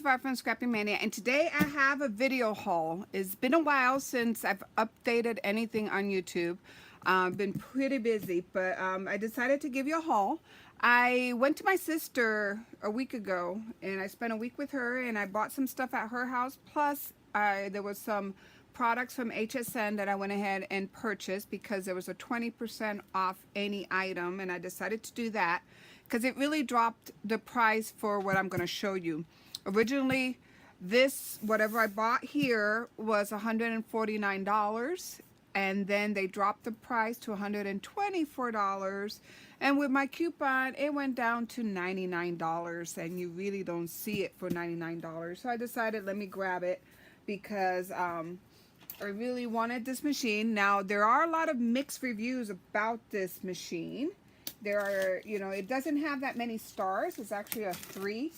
it's Var from Scrappy Mania, and today I have a video haul. It's been a while since I've updated anything on YouTube. I've been pretty busy, but I decided to give you a haul. I went to my sister a week ago, and I spent a week with her, and I bought some stuff at her house. Plus, there was some products from HSN that I went ahead and purchased because there was a 20% off any item, and I decided to do that because it really dropped the price for what I'm going to show you. Originally, this, whatever I bought here, was $149, and then they dropped the price to $124, and with my coupon it went down to $99, and you really don't see it for $99. So I decided, let me grab it because I really wanted this machine. Now, there are a lot of mixed reviews about this machine. There are, you know, it doesn't have that many stars. It's actually a 3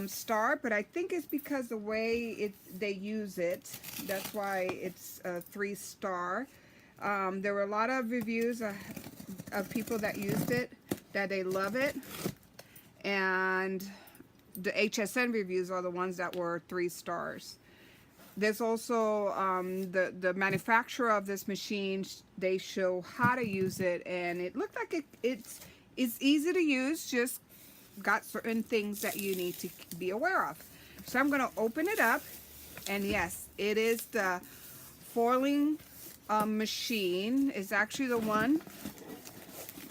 star, but I think it's because the way they use it, that's why it's a 3 star. There were a lot of reviews of people that used it, that they love it, and the HSN reviews are the ones that were 3 stars. There's also the manufacturer of this machine. They show how to use it, and it looked like it's easy to use, just got certain things that you need to be aware of. So I'm going to open it up, and yes, it is the foiling machine. It's actually the one.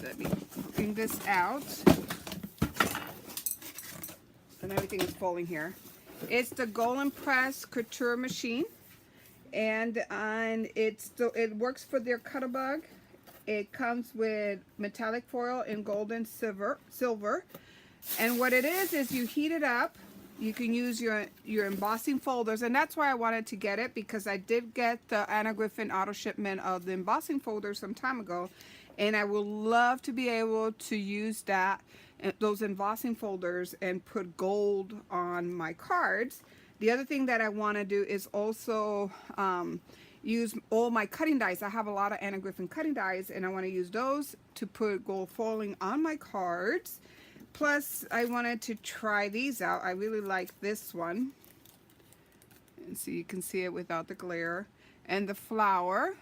Let me bring this out, and everything is falling here. It's the Golem press couture machine, and it works for their Cutterbug. It comes with metallic foil in gold and silver. And what it is you heat it up. You can use your embossing folders, and that's why I wanted to get it, because I did get the Anna Griffin auto shipment of the embossing folders some time ago, and I would love to be able to use those embossing folders and put gold on my cards. The other thing that I want to do is also use all my cutting dies. I have a lot of Anna Griffin cutting dies, and I want to use those to put gold foiling on my cards. Plus, I wanted to try these out. I really like this one, and so you can see it without the glare, and the flower.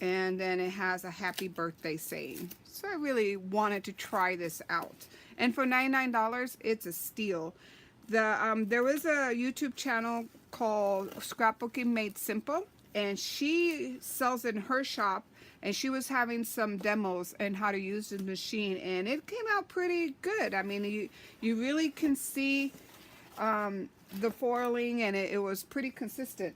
And then it has a happy birthday saying. So I really wanted to try this out. And for $99, it's a steal. There was a YouTube channel called Scrapbooking Made Simple, and she sells in her shop, and she was having some demos on how to use the machine, and it came out pretty good. I mean, you really can see the foiling, and it was pretty consistent.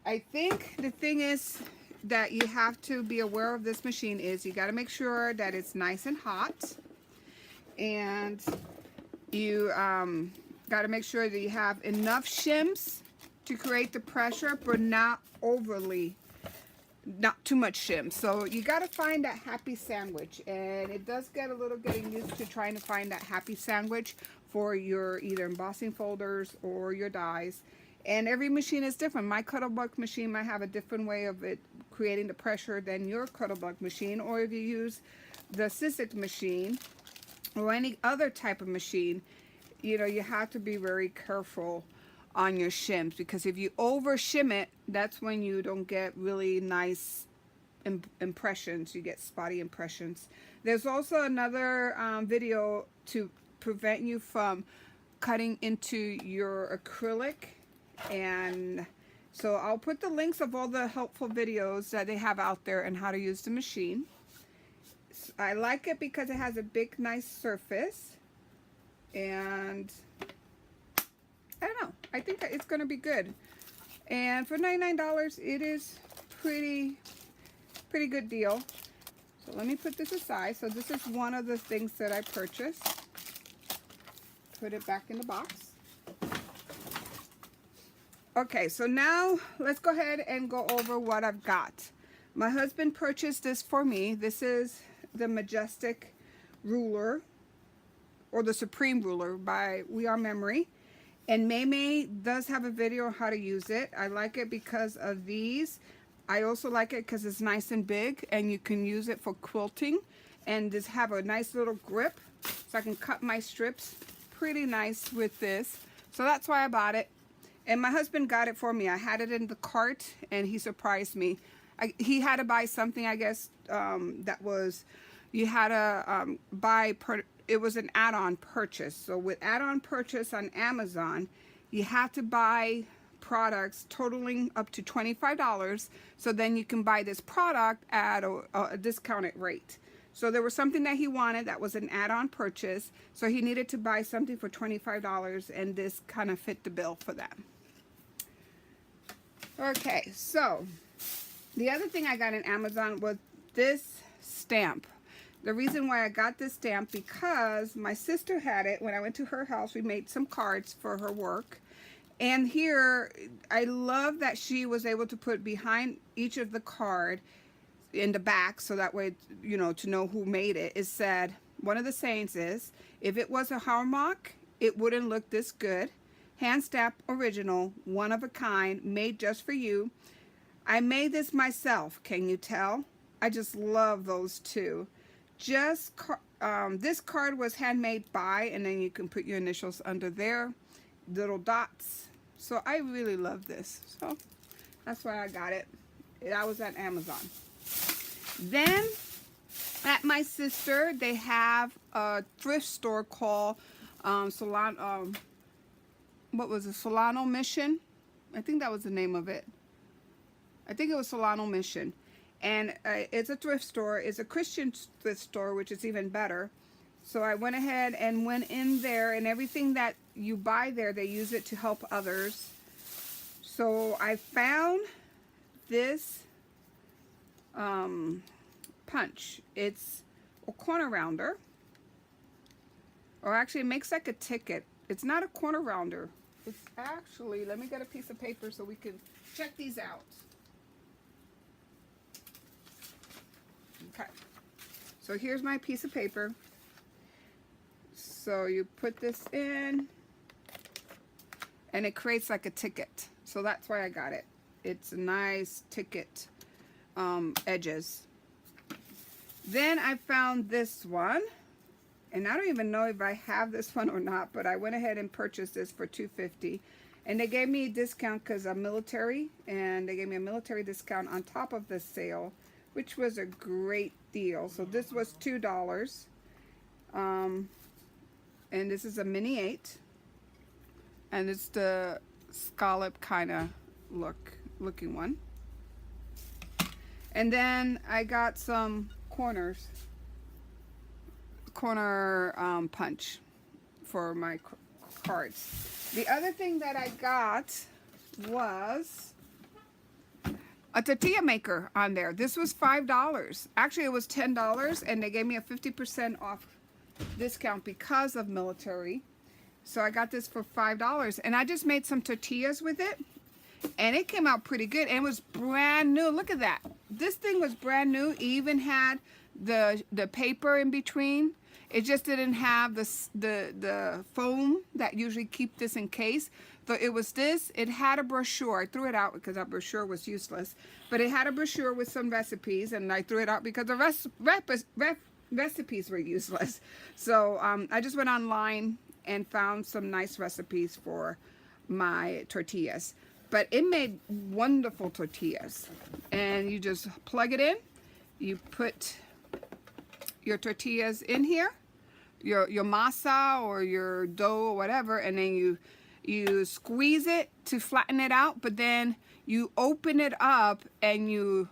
I think the thing is that you have to be aware of this machine is you got to make sure that it's nice and hot, and you got to make sure that you have enough shims to create the pressure, but not too much shim. So you got to find that happy sandwich, and it does get a little getting used to trying to find that happy sandwich for your either embossing folders or your dies. And every machine is different. My Cutterbug machine might have a different way of it creating the pressure than your Cutterbug machine. Or if you use the Sizzix machine or any other type of machine, you know, you have to be very careful on your shims, because if you over shim it, that's when you don't get really nice impressions. You get spotty impressions. There's also another video to prevent you from cutting into your acrylic. And so I'll put the links of all the helpful videos that they have out there and how to use the machine. I like it because it has a big, nice surface, and I don't know, I think that it's going to be good. And for $99, it is pretty good deal. So let me put this aside. So this is one of the things that I purchased. Put it back in the box. Okay, so now let's go ahead and go over what I've got. My husband purchased this for me. This is the Majestic Ruler, or the Supreme Ruler by We Are Memory. And May does have a video on how to use it. I like it because of these. I also like it because it's nice and big, and you can use it for quilting. And just have a nice little grip, so I can cut my strips pretty nice with this. So that's why I bought it. And my husband got it for me. I had it in the cart and he surprised me. He had to buy something, I guess, that was, you had to buy, it was an add-on purchase. So with add-on purchase on Amazon, you have to buy products totaling up to $25. So then you can buy this product at a discounted rate. So there was something that he wanted that was an add-on purchase. So he needed to buy something for $25 and this kind of fit the bill for that. Okay, so the other thing I got in Amazon was this stamp. The reason why I got this stamp, because my sister had it when I went to her house. We made some cards for her work. And here, I love that she was able to put behind each of the card in the back, so that way, you know, to know who made it. It said, one of the sayings is, if it was a Hallmark, it wouldn't look this good. Hand stamped original, one of a kind, made just for you. I made this myself, can you tell? I just love those two. Just this card was handmade by, and then you can put your initials under there, little dots. So I really love this. So that's why I got it. That was at Amazon. Then at my sister, they have a thrift store called what was it, Solano Mission? I think that was the name of it. I think it was Solano Mission. And it's a thrift store. It's a Christian thrift store, which is even better. So I went ahead and went in there, and everything that you buy there, they use it to help others. So I found this punch. It's a corner rounder. Or actually, it makes like a ticket. It's not a corner rounder. It's actually, let me get a piece of paper so we can check these out. Okay. So here's my piece of paper. So you put this in, and it creates like a ticket. So that's why I got it. It's a nice ticket edges. Then I found this one. And I don't even know if I have this one or not, but I went ahead and purchased this for $2.50. And they gave me a discount because I'm military, and they gave me a military discount on top of the sale, which was a great deal. So this was $2. And this is a mini 8. And it's the scallop kind of looking one. And then I got some corner punch for my cards. The other thing that I got was a tortilla maker on there. This was $5. Actually, it was $10, and they gave me a 50% off discount because of military. So I got this for $5, and I just made some tortillas with it, and it came out pretty good, and it was brand new. Look at that. This thing was brand new. It even had the paper in between. It just didn't have the foam that usually keep this in case. So it was this. It had a brochure. I threw it out because that brochure was useless. But it had a brochure with some recipes, and I threw it out because the recipes were useless. So I just went online and found some nice recipes for my tortillas. But it made wonderful tortillas. And you just plug it in. You put your tortillas in here, your masa or your dough or whatever, and then you squeeze it to flatten it out, but then you open it up and you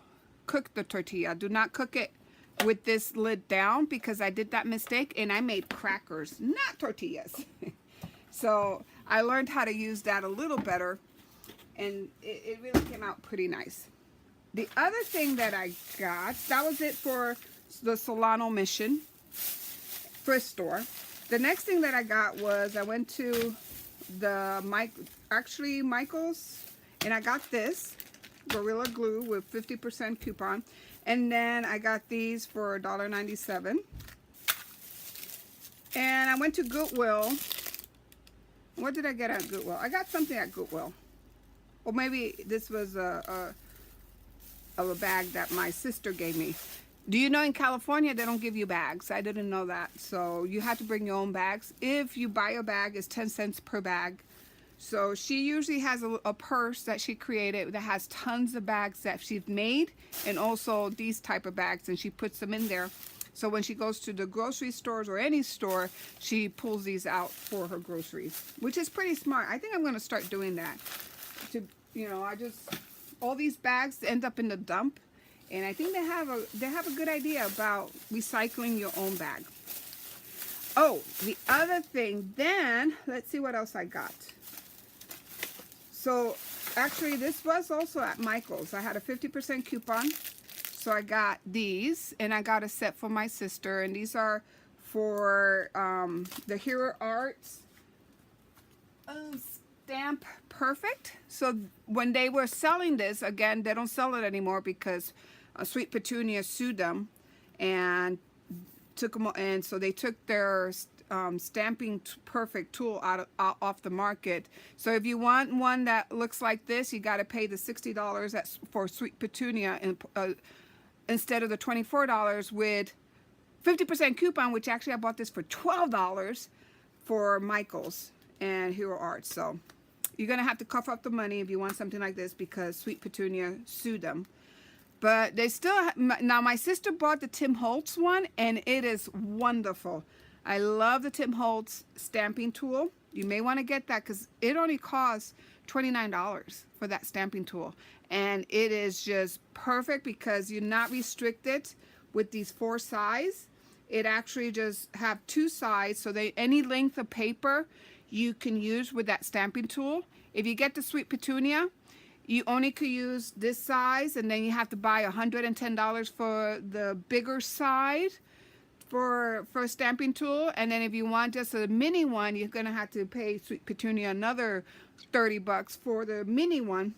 cook the tortilla. Do not cook it with this lid down, because I did that mistake and I made crackers, not tortillas. So I learned how to use that a little better, and it really came out pretty nice. The other thing that I got, that was it for the Solano Mission thrift store. The next thing that I got was, I went to the Michael's, and I got this Gorilla Glue with 50% coupon. And then I got these for $1.97. And I went to Goodwill. What did I get at Goodwill? I got something at Goodwill. Or maybe this was a bag that my sister gave me. Do you know in California they don't give you bags? I didn't know that. So you have to bring your own bags. If you buy a bag, it's 10 cents per bag. So she usually has a purse that she created that has tons of bags that she's made, and also these type of bags, and she puts them in there. So when she goes to the grocery stores or any store, she pulls these out for her groceries, which is pretty smart. I think I'm going to start doing that. To, you know, all these bags end up in the dump, and I think they have a good idea about recycling your own bag. Oh, the other thing, then let's see what else I got. So actually this was also at Michael's. I had a 50% coupon. So I got these, and I got a set for my sister, and these are for the Hero Arts Stamp Perfect. So when they were selling this, again, they don't sell it anymore because Sweet Petunia sued them and took them, and so they took their Stamping Perfect tool off the market. So if you want one that looks like this, you got to pay the $60 that's for Sweet Petunia, and instead of the $24 with 50% coupon, which actually I bought this for $12 for Michael's and Hero Arts. So you're gonna have to cough up the money if you want something like this because Sweet Petunia sued them. But they still now my sister bought the Tim Holtz one, and it is wonderful. I love the Tim Holtz stamping tool. You may want to get that because it only costs $29 for that stamping tool. And it is just perfect because you're not restricted with these 4 sides. It actually just have 2 sides, so any length of paper you can use with that stamping tool. If you get the Sweet Petunia, you only could use this size, and then you have to buy $110 for the bigger side for a stamping tool. And then if you want just a mini one, you're gonna have to pay Sweet Petunia another 30 bucks for the mini one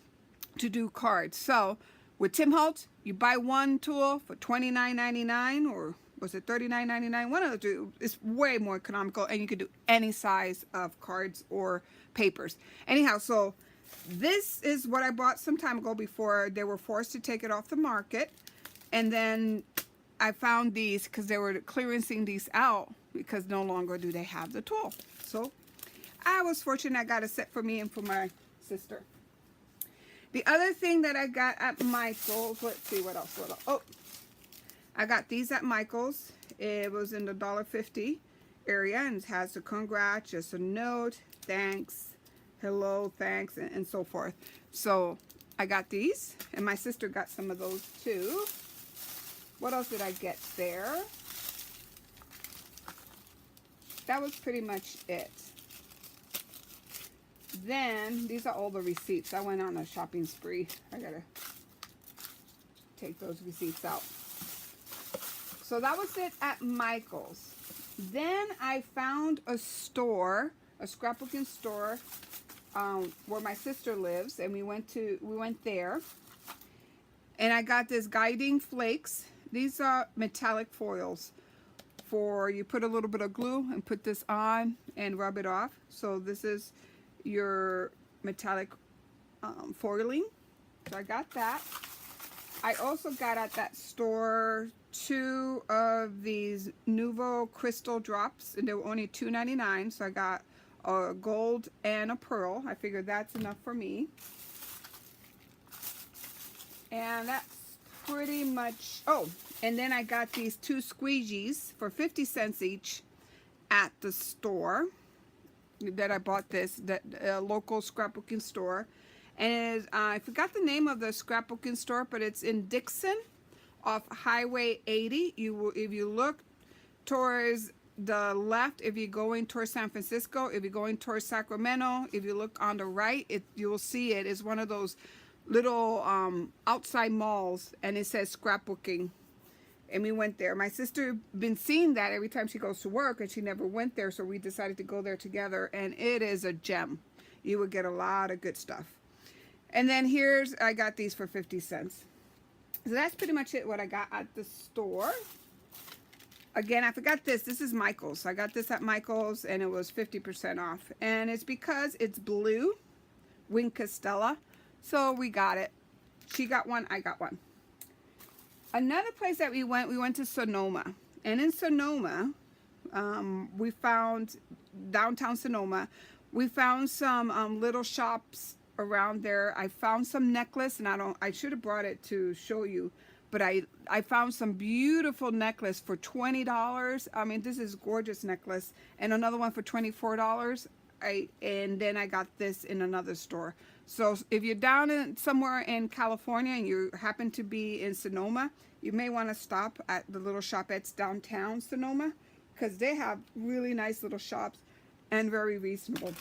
to do cards. So with Tim Holtz, you buy one tool for $29.99, or was it $39.99? One of the two. It's way more economical, and you can do any size of cards or papers. Anyhow, so this is what I bought some time ago before they were forced to take it off the market. And then I found these because they were clearancing these out because no longer do they have the tool. So I was fortunate I got a set for me and for my sister. The other thing that I got at Michael's, let's see what else. Oh, I got these at Michael's. It was in the $1.50 area, and it has a congrats, just a note, thanks, hello, thanks, and so forth. So I got these, and my sister got some of those too. What else did I get there? That was pretty much it. Then, these are all the receipts. I went on a shopping spree. I gotta take those receipts out. So that was it at Michael's. Then I found a store, a scrapbooking store, where my sister lives, and we went there. And I got this guiding flakes. These are metallic foils for you put a little bit of glue and put this on and rub it off. So this is your metallic foiling. So I got that. I also got at that store 2 of these Nouveau crystal drops, and they were only $2.99. So I got a gold and a pearl. I figured that's enough for me. And that's pretty much, oh, and then I got these 2 squeegees for 50 cents each at the store that I bought this, that local scrapbooking store. And I forgot the name of the scrapbooking store, but it's in Dixon off Highway 80. If you look towards the left, if you're going towards San Francisco, if you're going towards Sacramento, if you look on the right, you will see it. It's one of those little outside malls, and it says scrapbooking, and we went there. My sister been seeing that every time she goes to work, and she never went there, so we decided to go there together, and it is a gem. You would get a lot of good stuff. And then I got these for 50 cents. So that's pretty much it, what I got at the store. Again, I forgot this. This is Michael's. I got this at Michael's, and it was 50% off. And it's because it's blue, Wink Castella. So we got it. She got one, I got one. Another place that we went to Sonoma. And in Sonoma, we found, downtown Sonoma, we found some little shops around there. I found some necklace, and I should have brought it to show you, but I found some beautiful necklace for $20. I mean, this is gorgeous necklace, and another one for $24. And then I got this in another store. So if you're down in somewhere in California and you happen to be in Sonoma, you may want to stop at the little shopettes downtown Sonoma, because they have really nice little shops and very reasonable.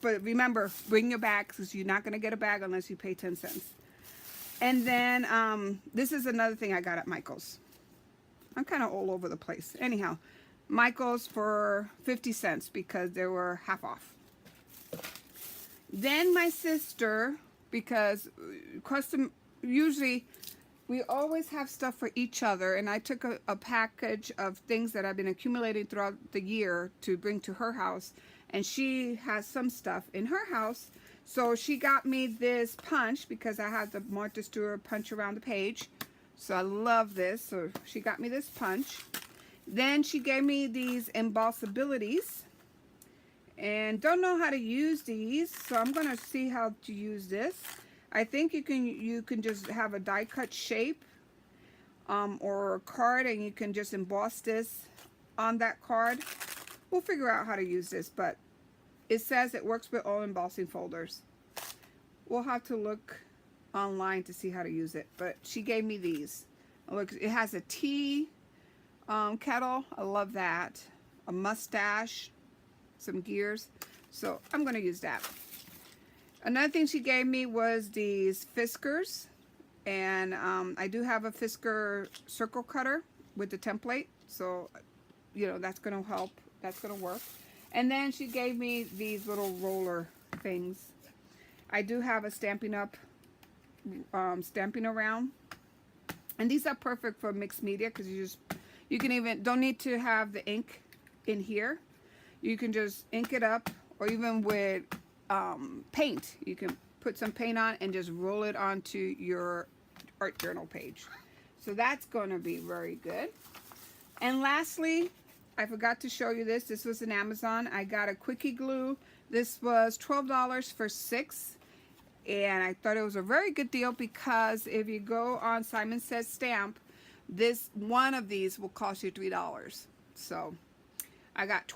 But remember, bring your bag, because you're not going to get a bag unless you pay 10 cents. And then this is another thing I got at Michael's. I'm kind of all over the place. Anyhow, Michael's for 50 cents because they were half off. Then my sister, because usually we always have stuff for each other, and I took a package of things that I've been accumulating throughout the year to bring to her house, and she has some stuff in her house. So she got me this punch because I have the Martha Stewart punch around the page. So I love this. So she got me this punch. Then she gave me these embossabilities, and don't know how to use these, so I'm going to see how to use this. I think you can just have a die cut shape or a card, and you can just emboss this on that card. We'll figure out how to use this, but it says it works with all embossing folders. We'll have to look online to see how to use it, but she gave me these. Look, it has a tea kettle. I love that. A mustache, some gears. So I'm going to use that. Another thing she gave me was these Fiskars, and I do have a Fiskar circle cutter with the template, so you know that's going to help. That's going to work. And then she gave me these little roller things. I do have a Stampin' Up, Stampin' Around, and these are perfect for mixed media because you can even don't need to have the ink in here. You can just ink it up, or even with paint. You can put some paint on and just roll it onto your art journal page. So that's going to be very good. And lastly, I forgot to show you this. This was in Amazon. I got a quickie glue. This was $12 for 6. And I thought it was a very good deal because if you go on Simon Says Stamp, this one of these will cost you $3. So I got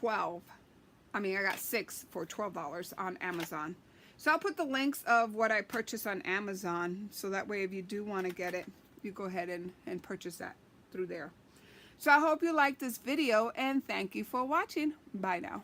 6 for $12 on Amazon. So I'll put the links of what I purchased on Amazon, so that way if you do want to get it, you go ahead and purchase that through there. So I hope you liked this video, and thank you for watching. Bye now.